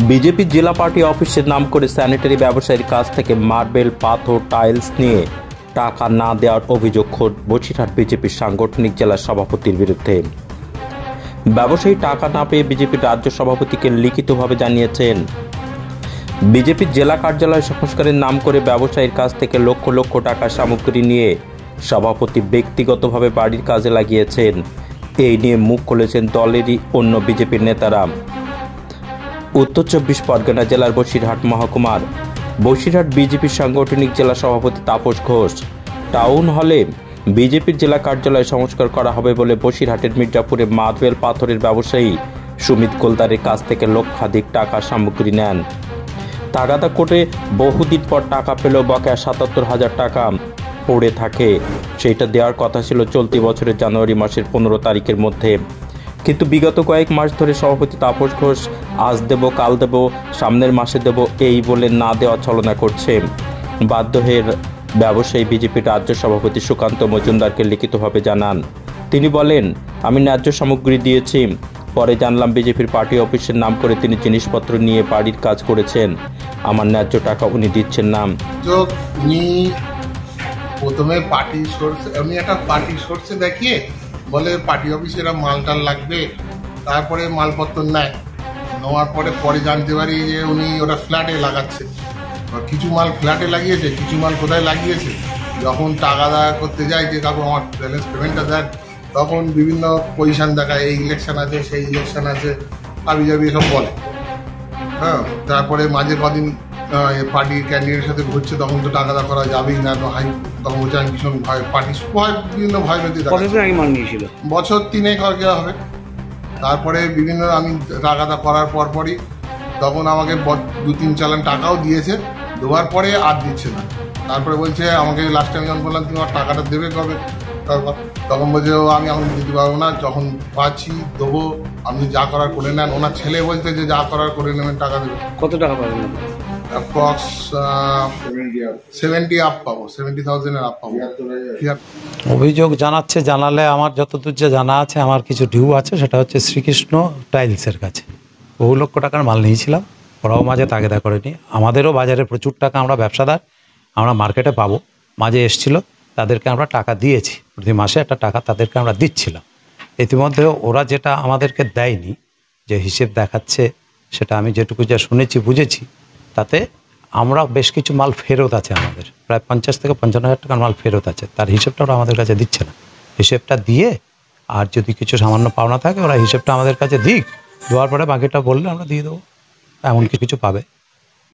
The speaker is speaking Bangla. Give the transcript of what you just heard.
বিজেপির জেলা পার্টি অফিসের নাম করে স্যানিটারি ব্যবসায়ীর কাছ থেকে মার্বেল, পাথর, টাইলস নিয়ে টাকা না দেওয়ার অভিযোগ খোদ বসিরহাট বিজেপির সাংগঠনিক জেলা সভাপতির বিরুদ্ধে। ব্যবসায়ী টাকা না পেয়ে বিজেপির রাজ্য সভাপতিকে লিখিতভাবে জানিয়েছেন। বিজেপির জেলা কার্যালয় সংস্কারের নাম করে ব্যবসায়ীর কাছ থেকে লক্ষ লক্ষ টাকার সামগ্রী নিয়ে সভাপতি ব্যক্তিগতভাবে বাড়ির কাজে লাগিয়েছেন। এই নিয়ে মুখ খুলেছেন দলেরই অন্য বিজেপির নেতারা। উত্তর 24 পরগনা জেলার বসিরহাট মহকুমার বসিরহাট বিজেপির সাংগঠনিক জেলা সভাপতি তাপস ঘোষ টাউন হলে বিজেপির জেলা কার্যালয় সংস্কার করা হবে বলে বসিরহাটের মির্জাপুরে মার্বেল পাথরের ব্যবসায়ী সুমিত গোলদারের কাছ থেকে লক্ষাধিক টাকা সামগ্রী নেন। তাগাদা কোর্টে বহুদিন পর টাকা পেলেও বকেয়া ৭৭,০০০ টাকা পড়ে থাকে। সেইটা দেওয়ার কথা ছিল চলতি বছরের জানুয়ারি মাসের ১৫ তারিখের মধ্যে, কিন্তু বিগত কয়েক মাস ধরে সভাপতি তাপস ঘোষ আজ দেব, কাল দেব, সামনের মাসে দেব এই বলে না দেওয়া ছলনা করছে। বাধ্য হয়ে ব্যবসায়ী বিজেপির রাজ্য সভাপতি সুকান্ত মজুমদারকে লিখিতভাবে জানান। তিনি বলেন, আমি ন্যায্য সামগ্রী দিয়েছি। পরে জানলাম বিজেপির পার্টি অফিসের নাম করে তিনি জিনিসপত্র নিয়ে বাড়ির কাজ করেছেন। আমার ন্যায্য টাকা উনি দিচ্ছেন না। উনি প্রথমে পার্টি সোর্স, উনি একটা পার্টি সোর্সে দেখিয়ে বলে পার্টি অফিসে এরা মালটাল লাগবে, তারপরে মালপত্র নেওয়ার পরে জানতে পারি যে উনি ওরা ফ্ল্যাটে লাগাচ্ছে। কিছু মাল ফ্ল্যাটে লাগিয়েছে, কিছু মাল কোথায় লাগিয়েছে। যখন টাকা দেওয়া করতে যায় যে কাকু আমার ব্যালেন্স পেমেন্টটা দেন, তখন বিভিন্ন পজিশান দেখায়, এই ইলেকশন আছে, সেই ইলেকশন আছে, আবি যাবি এসব বলে। হ্যাঁ, তারপরে মাঝে কদিন পার্টির ক্যান্ডিডেটের সাথে ঘুরছে, তখন তো টাকা দেওয়া করা যাবেই না, হাই তখন বলছে আমি ভীষণ ভয়, পার্টি ভয়, বিভিন্ন ভয়ভীতি নিয়েছিল। বছর 3 দেওয়া হবে। তারপরে বিভিন্ন আমি টাকা করার পরই তখন আমাকে 2-3 চালান টাকাও দিয়েছে, দেওয়ার পরে আর দিচ্ছে না। তারপরে বলছে আমাকে লাস্ট টাইম যখন বললাম তুমি আমার টাকাটা দেবে কবে, তখন বলছে আমি এখন দিতে পারবো না, যখন পাচ্ছি দেবো, আপনি যা করার করে নেন। ওনার ছেলে বলতে যে যা করার করে নেবেন, টাকা দেবে। কত টাকা পাবেন? অ্যাপ্রক্স 70 আপ পাবো, 70,000 আপ পাবো। অভিযোগ জানালে আমার যতদূর যে জানা আছে, আমার কিছু ডিউ আছে, সেটা হচ্ছে শ্রীকৃষ্ণ টাইলসের কাছে বহু লক্ষ টাকার মাল নিয়েছিলাম। ওরাও মাঝে তাগেদা করেনি। আমাদেরও বাজারে প্রচুর টাকা, আমরা ব্যবসাদার, আমরা মার্কেটে পাবো, মাঝে এসছিল, তাদেরকে আমরা টাকা দিয়েছি। প্রতি মাসে একটা টাকা তাদেরকে আমরা দিচ্ছিলাম। ইতিমধ্যে ওরা যেটা আমাদেরকে দেয়নি, যে হিসেব দেখাচ্ছে, সেটা আমি যেটুকু যা শুনেছি বুঝেছি, তাতে আমরা বেশ কিছু মাল ফেরত আছে, আমাদের প্রায় 50 থেকে 55,000 টাকার মাল ফেরত আছে। তার হিসেবটা ওরা আমাদের কাছে দিচ্ছে না। হিসেবটা দিয়ে আর যদি কিছু সামান্য পাওনা থাকে, ওরা হিসেবটা আমাদের কাছে দিক, দেওয়ার পরে বাকিটা বললে আমরা দিয়ে দেবো, এমন কিছু পাবে।